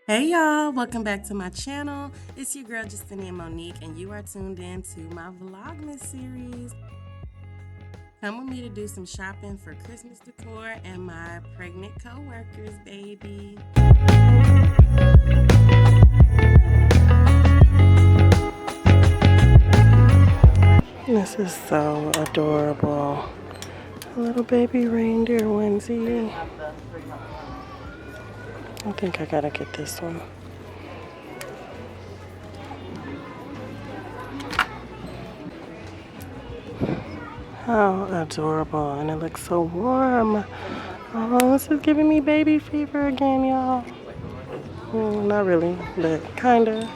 Hey y'all, welcome back to my channel. It's your girl JeceniaMonique, and you are tuned in to my Vlogmas series. Come with me to do some shopping for Christmas decor and my pregnant co-workers, baby. This is so adorable. A little baby reindeer onesie. I think I gotta get this one. How adorable, and it looks so warm. Oh, this is giving me baby fever again, y'all. Not really, but kinda.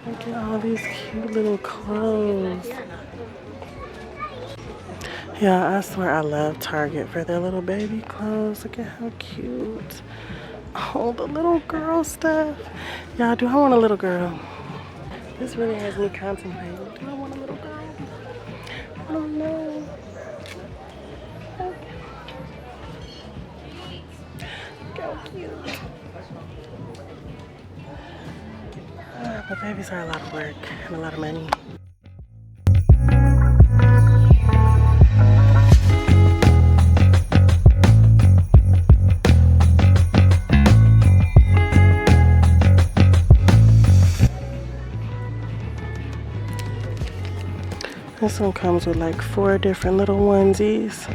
Look at all these cute little clothes. Yeah, I swear I love Target for their little baby clothes. Look at how cute. Oh, the little girl stuff. Y'all, do I want a little girl? This really has me contemplating. Do I want a little girl? I don't know. Look how cute. But babies are a lot of work and a lot of money. This one comes with like 4 different little onesies.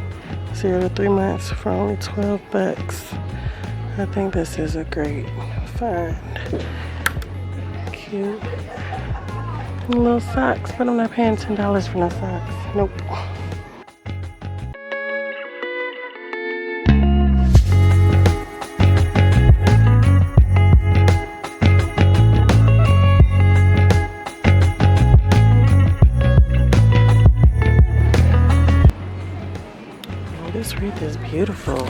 0 to 3 months for only 12 bucks. I think this is a great find. Cute. And little socks, but I'm not paying $10 for no socks. Nope. Oh, this wreath is beautiful.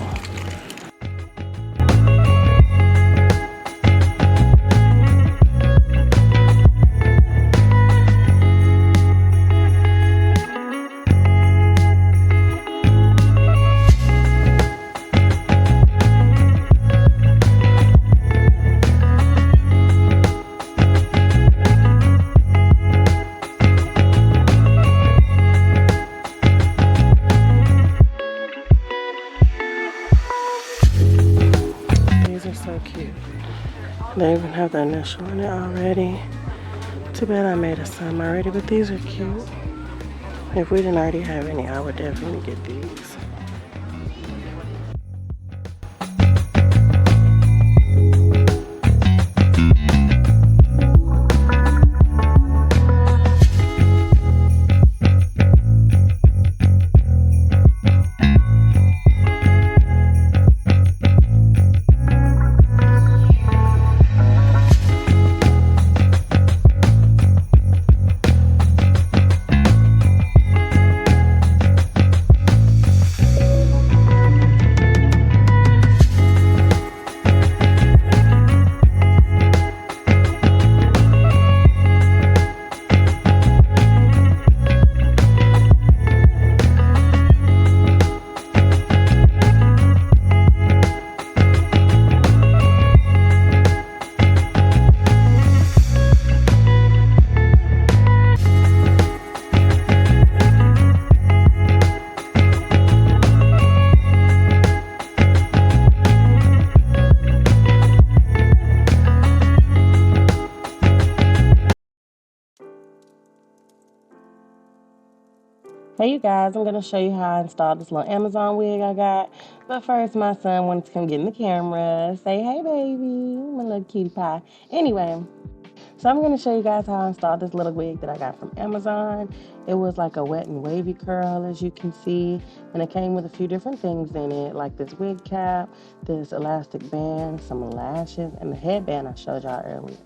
These are so cute. They even have the initial in it already. Too bad I made a some already, but these are cute. If we didn't already have any, I would definitely get these. Hey you guys, I'm going to show you how I installed this little Amazon wig I got. But first, my son wanted to come get in the camera. Say, hey baby, my little cutie pie. Anyway, so I'm going to show you guys how I installed this little wig that I got from Amazon. It was like a wet and wavy curl, as you can see. And it came with a few different things in it, like this wig cap, this elastic band, some lashes, and the headband I showed y'all earlier.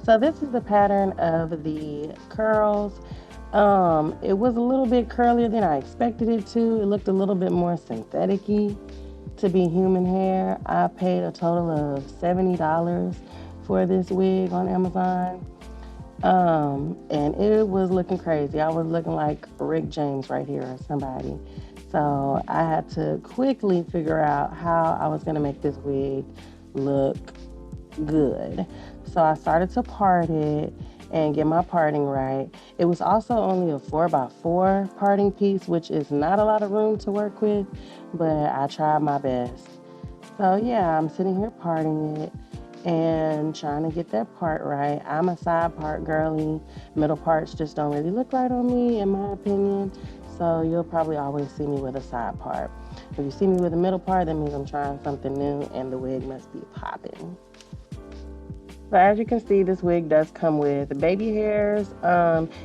So this is the pattern of the curls. It was a little bit curlier than I expected it to. It looked a little bit more synthetic-y to be human hair. I paid a total of $70 for this wig on Amazon. And it was looking crazy. I was looking like Rick James right here or somebody. So I had to quickly figure out how I was going to make this wig look good. So I started to part it and get my parting right. It was also only a 4x4 parting piece, which is not a lot of room to work with, but I tried my best. So yeah, I'm sitting here parting it and trying to get that part right. I'm a side part girly. Middle parts just don't really look right on me, in my opinion. So you'll probably always see me with a side part. If you see me with a middle part, that means I'm trying something new and the wig must be popping. So as you can see, this wig does come with baby hairs.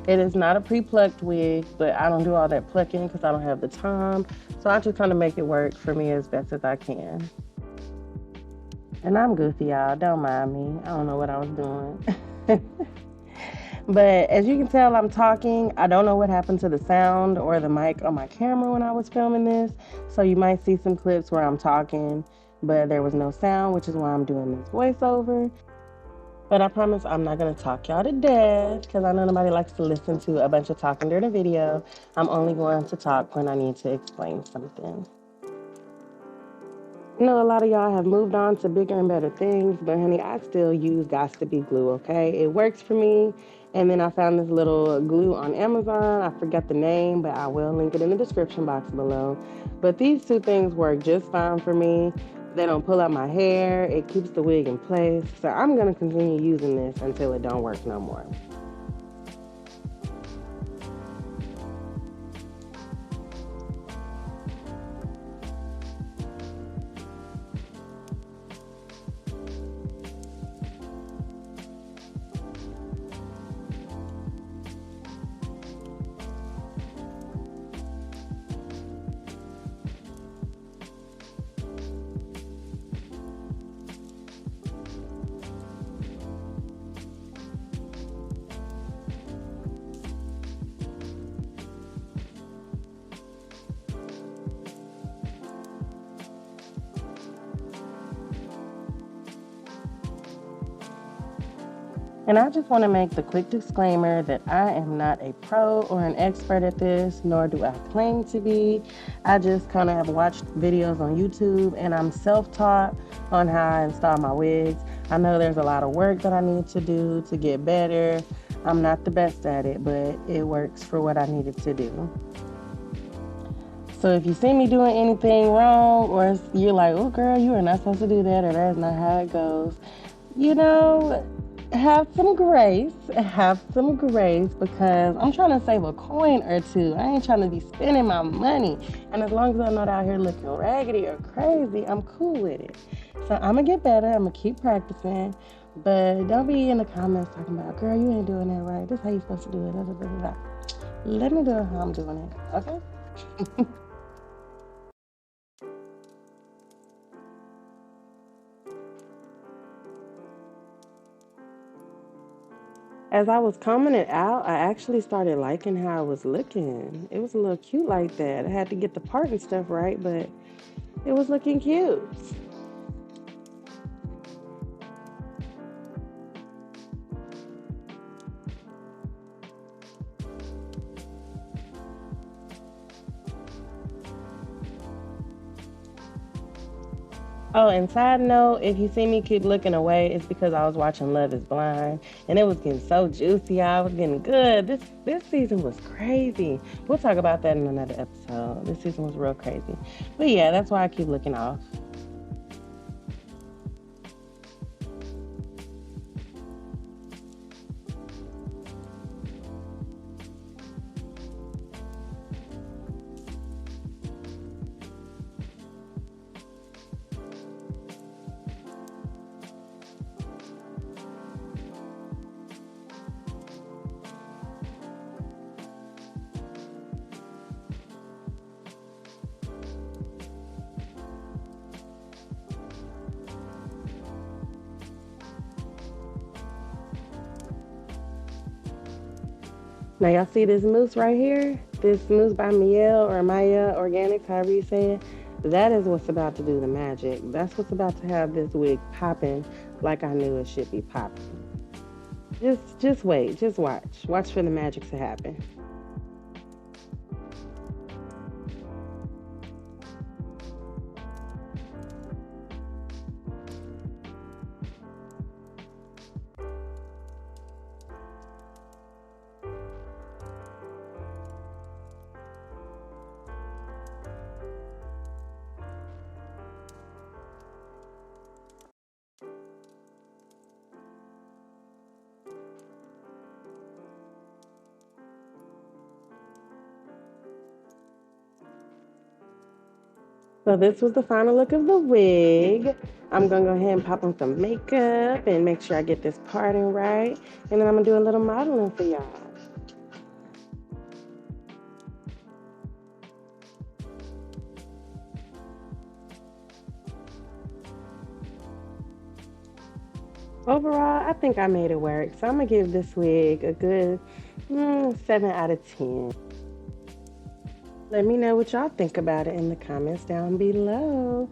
It is not a pre-plucked wig, but I don't do all that plucking because I don't have the time. So I just kind of make it work for me as best as I can. And I'm goofy, y'all. Don't mind me. I don't know what I was doing. But as you can tell, I'm talking. I don't know what happened to the sound or the mic on my camera when I was filming this. So you might see some clips where I'm talking, but there was no sound, which is why I'm doing this voiceover. But I promise I'm not going to talk y'all to death because I know nobody likes to listen to a bunch of talking during a video. I'm only going to talk when I need to explain something. I know a lot of y'all have moved on to bigger and better things, but honey, I still use Got to Be glue, okay? It works for me. And then I found this little glue on Amazon. I forget the name, but I will link it in the description box below. But these two things work just fine for me. They don't pull out my hair. It keeps the wig in place. So I'm going to continue using this until it don't work no more. And I just want to make the quick disclaimer that I am not a pro or an expert at this, nor do I claim to be. I just kind of have watched videos on YouTube and I'm self-taught on how I install my wigs. I know there's a lot of work that I need to do to get better. I'm not the best at it, but it works for what I needed to do. So if you see me doing anything wrong or you're like, oh girl, you are not supposed to do that or that's not how it goes, you know, have some grace because I'm trying to save a coin or two. I ain't trying to be spending my money. And as long as I'm not out here looking raggedy or crazy, I'm cool with it. So I'm gonna get better. I'm gonna keep practicing. But don't be in the comments talking about, girl, you ain't doing that right. This is how you supposed to do it. Da, da, da, da. Let me do it how I'm doing it, okay? As I was combing it out, I actually started liking how it was looking. It was a little cute like that. I had to get the part and stuff right, but it was looking cute. Oh, and side note, if you see me keep looking away, it's because I was watching Love is Blind and it was getting so juicy. I was getting good. This season was crazy. We'll talk about that in another episode. This season was real crazy. But yeah, that's why I keep looking off. Now y'all see this mousse right here? This mousse by Miel or Maya Organics, however you say it. That is what's about to do the magic. That's what's about to have this wig popping like I knew it should be popping. Just wait, just watch. Watch for the magic to happen. So this was the final look of the wig. I'm gonna go ahead and pop on some makeup and make sure I get this parting right. And then I'm gonna do a little modeling for y'all. Overall, I think I made it work. So I'm gonna give this wig a good 7 out of 10. Let me know what y'all think about it in the comments down below.